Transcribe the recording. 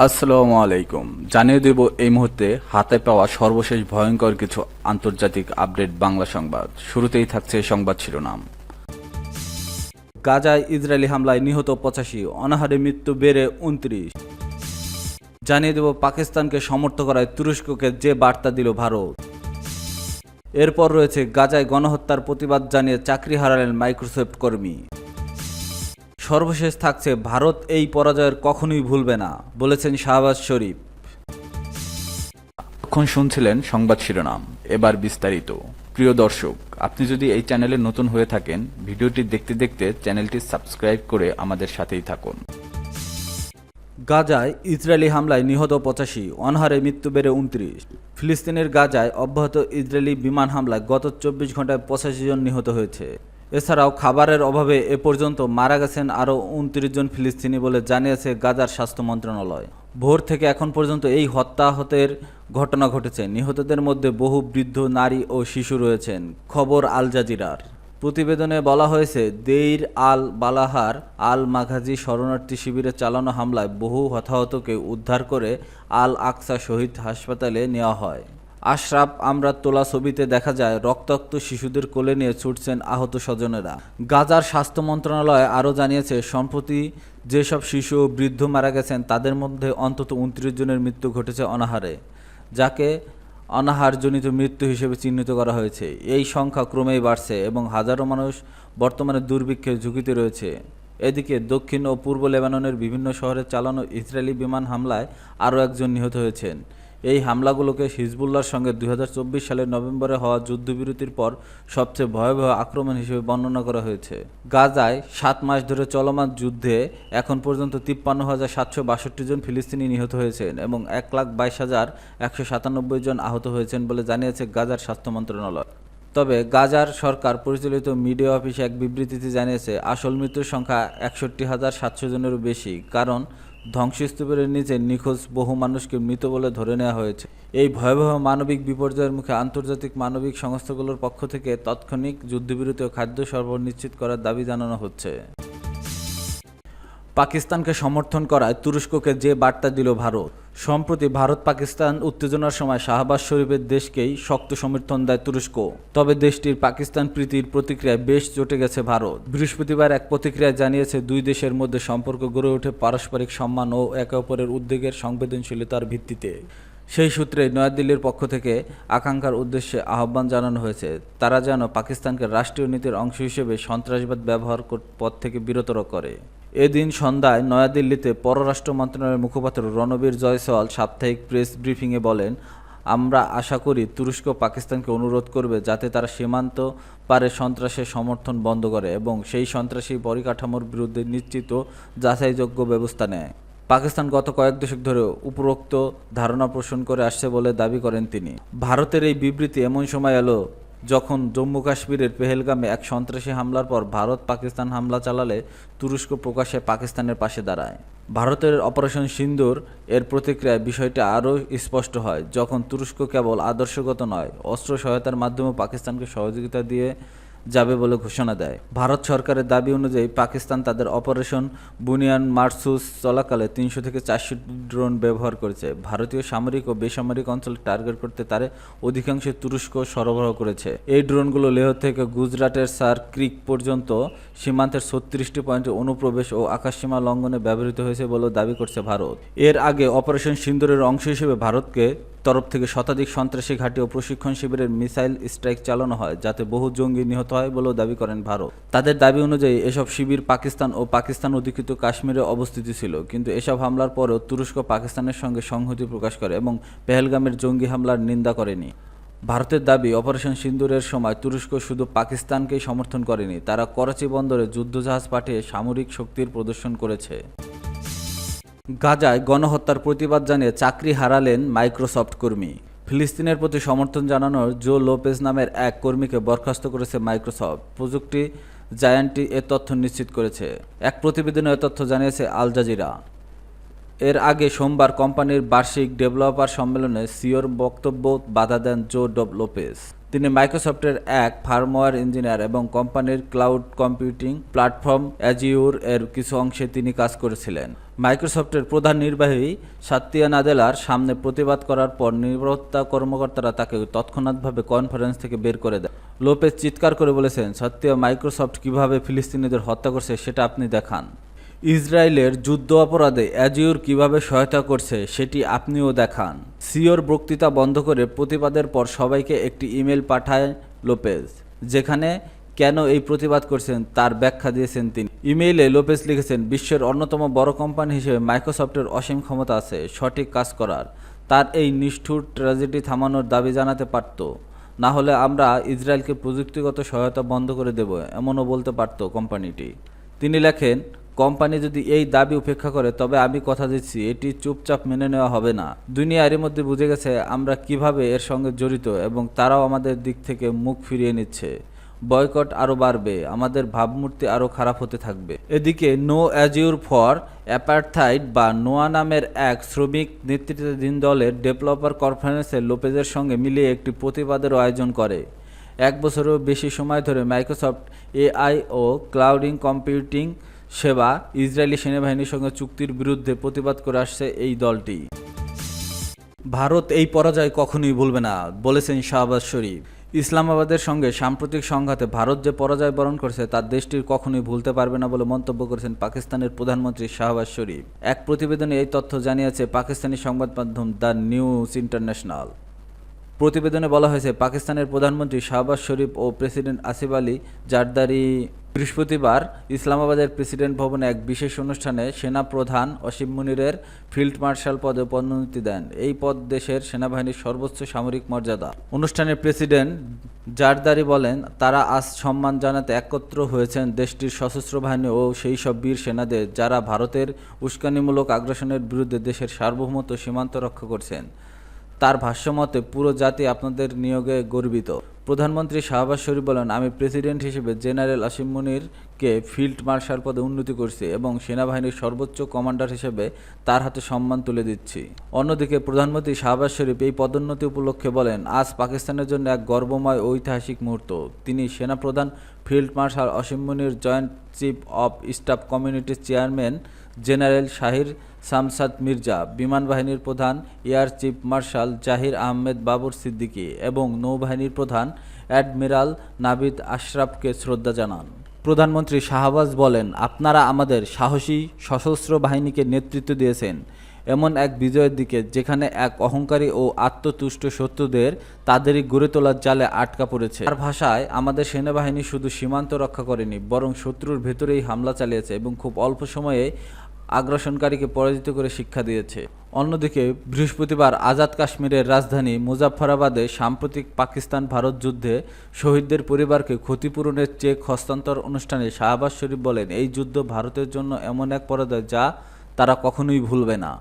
আসসালামু আলাইকুম। জানিয়ে দেব এই মুহূর্তে হাতে পাওয়া সর্বশেষ ভয়ঙ্কর কিছু আন্তর্জাতিক আপডেট বাংলা সংবাদ। শুরুতেই থাকছে সংবাদ শিরোনাম। গাজায় ইসরায়েলি হামলায় নিহত 85, অনাহারে মৃত্যু বেড়ে 29। জানিয়ে দেব পাকিস্তানকে সমর্থন করায় তুরস্ককে যে বার্তা দিল ভারত। এরপর রয়েছে গাজায় গণহত্যার প্রতিবাদ জানিয়ে চাকরি হারালেন মাইক্রোসফট কর্মী। সর্বশেষ থাকছে ভারত এই পরাজয়ের কখনোই ভুলবে না বলেছেন শাহবাজ শরীফ। এখন শুনছিলেন সংবাদ শিরোনাম, এবার বিস্তারিত। প্রিয় দর্শক, আপনি যদি এই চ্যানেলে নতুন হয়ে থাকেন, ভিডিওটি দেখতে দেখতে চ্যানেলটি সাবস্ক্রাইব করে আমাদের সাথেই থাকুন। গাজায় ইসরায়েলি হামলায় নিহত 85, অনাহারে মৃত্যু বেড়ে 29। ফিলিস্তিনের গাজায় অব্যাহত ইসরায়েলি বিমান হামলায় গত 24 ঘন্টায় 85 জন নিহত হয়েছে। এছাড়াও খাবারের অভাবে এ পর্যন্ত মারা গেছেন আরও 29 জন ফিলিস্তিনি বলে জানিয়েছে গাজার স্বাস্থ্য মন্ত্রণালয়। ভোর থেকে এখন পর্যন্ত এই হত্যাহতের ঘটনা ঘটেছে। নিহতদের মধ্যে বহু বৃদ্ধ, নারী ও শিশু রয়েছেন। খবর আল জাজিরার। প্রতিবেদনে বলা হয়েছে, দেইর আল বালাহার আল মাঘাজি শরণার্থী শিবিরে চালানো হামলায় বহু হতাহতকে উদ্ধার করে আল আকসা শহীদ হাসপাতালে নেওয়া হয়। আশরাফ আমরার তোলা ছবিতে দেখা যায় রক্তাক্ত শিশুদের কোলে নিয়ে ছুটছেন আহত স্বজনেরা। গাজার স্বাস্থ্য মন্ত্রণালয় আরও জানিয়েছে, সম্প্রতি যেসব শিশু ও বৃদ্ধ মারা গেছেন তাদের মধ্যে অন্তত 29 জনের মৃত্যু ঘটেছে অনাহারে, যাকে অনাহারজনিত মৃত্যু হিসেবে চিহ্নিত করা হয়েছে। এই সংখ্যা ক্রমেই বাড়ছে এবং হাজারো মানুষ বর্তমানে দুর্ভিক্ষের ঝুঁকিতে রয়েছে। এদিকে দক্ষিণ ও পূর্ব লেবাননের বিভিন্ন শহরে চালানো ইসরায়েলি বিমান হামলায় আরও একজন নিহত হয়েছেন। এই হামলাগুলোকে হিজবুল্লাহর সঙ্গে 2024 সালের নভেম্বরে হওয়া যুদ্ধবিরতির পর সবচেয়ে ভয়াবহ আক্রমণ হিসেবে বর্ণনা করা হয়েছে। গাজায় 7 মাস ধরে চলমান যুদ্ধে এখন পর্যন্ত 53,762 জন ফিলিস্তিনি নিহত হয়েছেন এবং 1,22,197 জন আহত হয়েছেন বলে জানিয়েছে গাজার স্বাস্থ্য মন্ত্রণালয়। তবে গাজার সরকার পরিচালিত মিডিয়া অফিস এক বিবৃতিতে জানিয়েছে, আসল মৃত্যুর সংখ্যা 61,700 জনেরও বেশি, কারণ ধ্বংসস্তূপের নিচে নিখোঁজ বহু মানুষকে মৃত বলে ধরে নেওয়া হয়েছে। এই ভয়াবহ মানবিক বিপর্যয়ের মুখে আন্তর্জাতিক মানবিক সংস্থাগুলোর পক্ষ থেকে তাৎক্ষণিক যুদ্ধবিরতি ও খাদ্য সরবরাহ নিশ্চিত করার দাবি জানানো হচ্ছে। পাকিস্তানকে সমর্থন করায় তুরস্ককে যে বার্তা দিল ভারত। সম্প্রতি ভারত পাকিস্তান উত্তেজনার সময় শাহবাজ শরীফের দেশকেই শক্ত সমর্থন দেয় তুরস্ক। তবে দেশটির পাকিস্তান প্রীতির প্রতিক্রিয়ায় বেশ চটে গেছে ভারত। বৃহস্পতিবার এক প্রতিক্রিয়ায় জানিয়েছে, দুই দেশের মধ্যে সম্পর্ক গড়ে ওঠে পারস্পরিক সম্মান ও একে অপরের উদ্বেগের সংবেদনশীলতার ভিত্তিতে। সেই সূত্রে নয়াদিল্লির পক্ষ থেকে আকাঙ্ক্ষার উদ্দেশ্যে আহ্বান জানানো হয়েছে, তারা যেন পাকিস্তানকে রাষ্ট্রীয় নীতির অংশ হিসেবে সন্ত্রাসবাদ ব্যবহার পথ থেকে বিরত করে। এদিন সন্ধ্যায় নয়াদিল্লিতে পররাষ্ট্র মন্ত্রণালয়ের মুখপাত্র রণবীর জয়সওয়াল সাপ্তাহিক প্রেস ব্রিফিংয়ে বলেন, আমরা আশা করি তুরস্ক পাকিস্তানকে অনুরোধ করবে যাতে তারা সীমান্ত পারে সন্ত্রাসের সমর্থন বন্ধ করে এবং সেই সন্ত্রাসী পরিকাঠামোর বিরুদ্ধে নিশ্চিত যাচাইযোগ্য ব্যবস্থা নেয়। পাকিস্তান গত কয়েক দশক ধরে উপরোক্ত ধারণা পোষণ করে আসছে বলে দাবি করেন তিনি। ভারতের এই বিবৃতি এমন সময় এলো যখন জম্মু কাশ্মীরের পেহেলগামে এক সন্ত্রাসী হামলার পর ভারত পাকিস্তান হামলা চালালে তুরস্ক প্রকাশ্যে পাকিস্তানের পাশে দাঁড়ায়। ভারতের অপারেশন সিন্দুর এর প্রতিক্রিয়ায় বিষয়টি আরও স্পষ্ট হয়, যখন তুরস্ক কেবল আদর্শগত নয়, অস্ত্র সহায়তার মাধ্যমে পাকিস্তানকে সহযোগিতা দিয়ে যাবে বলে ঘোষণা দেয়। ভারত সরকারের দাবি অনুযায়ী পাকিস্তান তাদের অপারেশন বুনিয়ান মারসুস চলাকালে 300 থেকে 400 ড্রোন ব্যবহার করেছে। ভারতীয় সামরিক ও বেসামরিক অঞ্চল টার্গেট করতে তার অধিকাংশ তুরস্ক সরবরাহ করেছে। এই ড্রোনগুলো লেহ থেকে গুজরাটের সার ক্রিক পর্যন্ত সীমান্তের 36টি পয়েন্টে অনুপ্রবেশ ও আকাশসীমা লঙ্ঘনে ব্যবহৃত হয়েছে বলে দাবি করছে ভারত। এর আগে অপারেশন সিন্দুরের অংশ হিসেবে ভারতকে তরফ থেকে শতাধিক সন্ত্রাসী ঘাঁটি ও প্রশিক্ষণ শিবিরের মিসাইল স্ট্রাইক চালানো হয়, যাতে বহু জঙ্গি নিহত হয় বলেও দাবি করেন ভারত। তাদের দাবি অনুযায়ী এসব শিবির পাকিস্তান ও পাকিস্তান অধিকৃত কাশ্মীরে অবস্থিত ছিল, কিন্তু এসব হামলার পরেও তুরস্ক পাকিস্তানের সঙ্গে সংহতি প্রকাশ করে এবং পেহেলগামের জঙ্গি হামলার নিন্দা করেনি। ভারতের দাবি, অপারেশন সিন্দুরের সময় তুরস্ক শুধু পাকিস্তানকেই সমর্থন করেনি, তারা করাচি বন্দরে যুদ্ধজাহাজ পাঠিয়ে সামরিক শক্তির প্রদর্শন করেছে। গাজায় গণহত্যার প্রতিবাদ জানিয়ে চাকরি হারালেন মাইক্রোসফট কর্মী। ফিলিস্তিনের প্রতি সমর্থন জানানোর জো লোপেজ নামের এক কর্মীকে বরখাস্ত করেছে মাইক্রোসফট। প্রযুক্তি জায়ান্টটি এ তথ্য নিশ্চিত করেছে। এক প্রতিবেদনে এ তথ্য জানিয়েছে আল জাজিরা। এর আগে সোমবার কোম্পানির বার্ষিক ডেভেলপার সম্মেলনে সিওর বক্তব্য বাধা দেন জো লোপেজ। তিনি মাইক্রোসফটের এক ফার্মওয়্যার ইঞ্জিনিয়ার এবং কোম্পানির ক্লাউড কম্পিউটিং প্ল্যাটফর্ম অ্যাজিউর এর কিছু অংশে তিনি কাজ করেছিলেন। মাইক্রোসফটের প্রধান নির্বাহী সাত্তিয়া নাদেলার সামনে প্রতিবাদ করার পর নিরাপত্তা কর্মকর্তারা তাকে তৎক্ষণাৎভাবে কনফারেন্স থেকে বের করে দেয়। লোপেজ চিৎকার করে বলেছেন, সাত্তিয়া মাইক্রোসফট কিভাবে ফিলিস্তিনিদের হত্যা করছে সেটা আপনি দেখান। ইসরায়েলের যুদ্ধ অপরাধে অ্যাজিউর কিভাবে সহায়তা করছে সেটি আপনিও দেখান। সিওর বক্তৃতা বন্ধ করে প্রতিবাদের পর সবাইকে একটি ইমেল পাঠায় লোপেজ, যেখানে কেন এই প্রতিবাদ করছেন তার ব্যাখ্যা দিয়েছেন তিনি। ইমেইলে লোপেজ লিখেছেন, বিশ্বের অন্যতম বড় কোম্পানি হিসেবে মাইক্রোসফটের অসীম ক্ষমতা আছে সঠিক কাজ করার। তার এই নিষ্ঠুর ট্র্যাজেডি থামানোর দাবি জানাতে পারত, না হলে আমরা ইসরায়েলকে প্রযুক্তিগত সহায়তা বন্ধ করে দেব এমনও বলতে পারত কোম্পানিটি। তিনি লেখেন, কোম্পানি যদি এই দাবি উপেক্ষা করে তবে আমি কথা দিচ্ছি এটি চুপচাপ মেনে নেওয়া হবে না। দুনিয়া এরই মধ্যে বুঝে গেছে আমরা কিভাবে এর সঙ্গে জড়িত এবং তারাও আমাদের দিক থেকে মুখ ফিরিয়ে নিচ্ছে। বয়কট আরও বাড়বে, আমাদের ভাবমূর্তি আরও খারাপ হতে থাকবে। এদিকে নো অ্যাজিউর ফর অ্যাপারথাইড বা নোয়া নামের এক শ্রমিক নেতৃত্বাধীন দলের ডেভেলপার কনফারেন্সে লোপেজের সঙ্গে মিলিয়ে একটি প্রতিবাদেরও আয়োজন করে। এক বছরেরও বেশি সময় ধরে মাইক্রোসফট এআই ও ক্লাউডিং কম্পিউটিং সেবা ইসরায়েলি সেনাবাহিনীর সঙ্গে চুক্তির বিরুদ্ধে প্রতিবাদ করে আসছে এই দলটি। ভারত এই পরাজয় কখনোই ভুলবে না বলেছেন শাহবাজ শরীফ। ইসলামাবাদের সঙ্গে সাম্প্রতিক সংঘাতে ভারত যে পরাজয় বরণ করেছে তা দেশটির কখনোই ভুলতে পারবে না বলে মন্তব্য করেছেন পাকিস্তানের প্রধানমন্ত্রী শাহবাজ শরীফ। এক প্রতিবেদনে এই তথ্য জানিয়েছে পাকিস্তানি সংবাদ মাধ্যম দ্য নিউজ ইন্টারন্যাশনাল। প্রতিবেদনে বলা হয়েছে, পাকিস্তানের প্রধানমন্ত্রী শাহবাজ শরীফ ও প্রেসিডেন্ট আসিফ আলী জারদারি বৃহস্পতিবার ইসলামাবাদের প্রেসিডেন্ট ভবনে এক বিশেষ অনুষ্ঠানে সেনা প্রধান অসীম মুনিরের ফিল্ড মার্শাল পদে পদোন্নতি দেন। এই পদ দেশের সেনাবাহিনীর সর্বোচ্চ সামরিক মর্যাদা। অনুষ্ঠানে প্রেসিডেন্ট জারদারি বলেন, তারা আজ সম্মান জানাতে একত্র হয়েছেন দেশটির সশস্ত্র বাহিনী ও সেই সব বীর সেনাদের যারা ভারতের উস্কানিমূলক আগ্রাসনের বিরুদ্ধে দেশের সার্বভৌমত্ব সীমান্ত রক্ষা করছেন। তার ভাষ্যমতে, পুরো জাতি আপনাদের নিয়োগে গর্বিত। প্রধানমন্ত্রী শাহবাজ শরীফ বলেন, আমি প্রেসিডেন্ট হিসেবে জেনারেল আসিম মুনিরকে ফিল্ড মার্শাল পদে উন্নতি করছি এবং সেনাবাহিনীর সর্বোচ্চ কমান্ডার হিসেবে তার হাতে সম্মান তুলে দিচ্ছি। অন্যদিকে প্রধানমন্ত্রী শাহবাজ শরীফ এই পদোন্নতি উপলক্ষে বলেন, আজ পাকিস্তানের জন্য এক গর্বময় ঐতিহাসিক মুহূর্ত। তিনি সেনাপ্রধান field marshal Asim Munir, joint chief of staff কমিউনিটির চেয়ারম্যান জেনারেল শাহির শামসাদ মির্জা, বিমান বাহিনীর প্রধান এয়ার চিফ মার্শাল জাহির আহমেদ বাবর সিদ্দিকী এবং নৌবাহিনীর প্রধান অ্যাডমিরাল নাবিদ আশরাফকে শ্রদ্ধা জানান। প্রধানমন্ত্রী শাহবাজ বলেন, আপনারা আমাদের সাহসী সশস্ত্র বাহিনীকে নেতৃত্ব দিয়েছেন এমন এক বিজয়ের দিকে যেখানে এক অহংকারী ও আত্মতুষ্ট শত্রুদের তাদেরই গড়ে তোলার জালে আটকা পড়েছে। তার ভাষায়, আমাদের সেনাবাহিনী শুধু সীমান্ত রক্ষা করেনি, বরং শত্রুর ভেতরেই হামলা চালিয়েছে এবং খুব অল্প সময়ে আগ্রাসনকারীকে পরাজিত করে শিক্ষা দিয়েছে। অন্যদিকে বৃহস্পতিবার আজাদ কাশ্মীরের রাজধানী মুজাফফরাবাদে সাম্প্রতিক পাকিস্তান ভারত যুদ্ধে শহীদদের পরিবারকে ক্ষতিপূরণের চেক হস্তান্তর অনুষ্ঠানে শাহবাজ শরীফ বলেন, এই যুদ্ধ ভারতের জন্য এমন এক পরাজয় যা তারা কখনোই ভুলবে না।